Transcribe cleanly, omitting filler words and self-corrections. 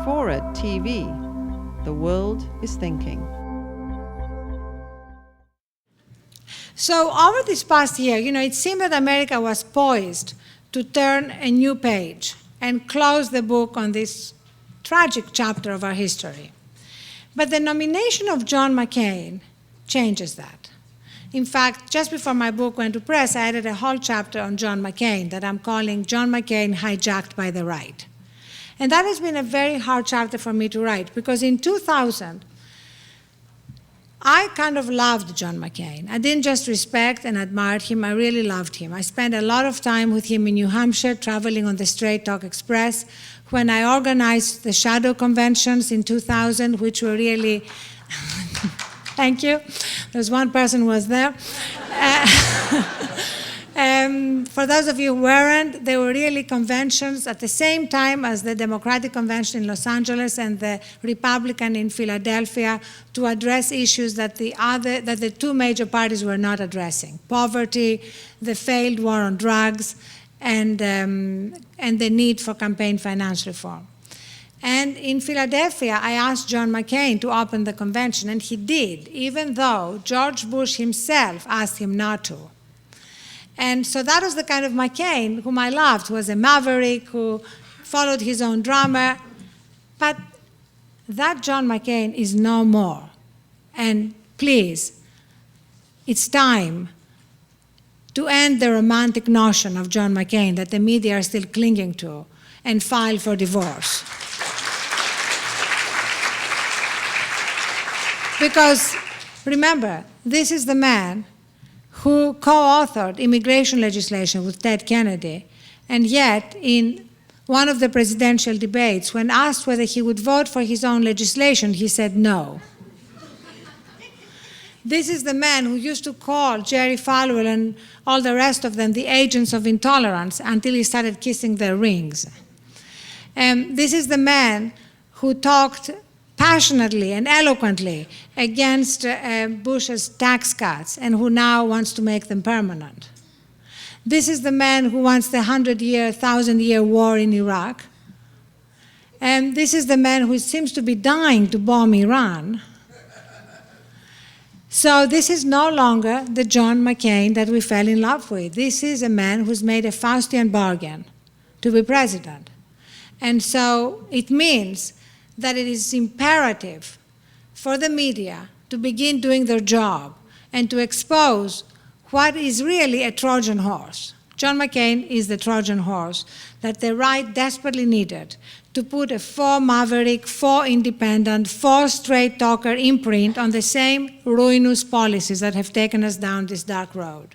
FORA.tv. The world is thinking. So over this past year, it seemed that America was poised to turn a new page and close the book on this tragic chapter of our history. But the nomination of John McCain changes that. In fact, just before my book went to press, I added a whole chapter on John McCain that I'm calling John McCain Hijacked by the Right. And that has been a very hard chapter for me to write, because in 2000, I kind of loved John McCain. I didn't just respect and admire him, I really loved him. I spent a lot of time with him in New Hampshire, traveling on the Straight Talk Express, when I organized the shadow conventions in 2000, which were really, thank you, there's one person who was there. For those of you who weren't, they were really conventions at the same time as the Democratic Convention in Los Angeles and the Republican in Philadelphia, to address issues that the two major parties were not addressing: poverty, the failed war on drugs, and the need for campaign finance reform. And in Philadelphia, I asked John McCain to open the convention, and he did, even though George Bush himself asked him not to. And so that was the kind of McCain whom I loved, who was a maverick, who followed his own drama. But that John McCain is no more. And please, it's time to end the romantic notion of John McCain that the media are still clinging to and file for divorce. Because remember, this is the man who co-authored immigration legislation with Ted Kennedy, and yet in one of the presidential debates, when asked whether he would vote for his own legislation, he said no. This is the man who used to call Jerry Falwell and all the rest of them the agents of intolerance until he started kissing their rings. This is the man who talked passionately and eloquently against Bush's tax cuts and who now wants to make them permanent. This is the man who wants the 100-year, 1,000-year war in Iraq. And this is the man who seems to be dying to bomb Iran. So this is no longer the John McCain that we fell in love with. This is a man who's made a Faustian bargain to be president. And so it means that it is imperative for the media to begin doing their job and to expose what is really a Trojan horse. John McCain is the Trojan horse that the right desperately needed to put a for-maverick, for-independent, for-straight-talker imprint on the same ruinous policies that have taken us down this dark road.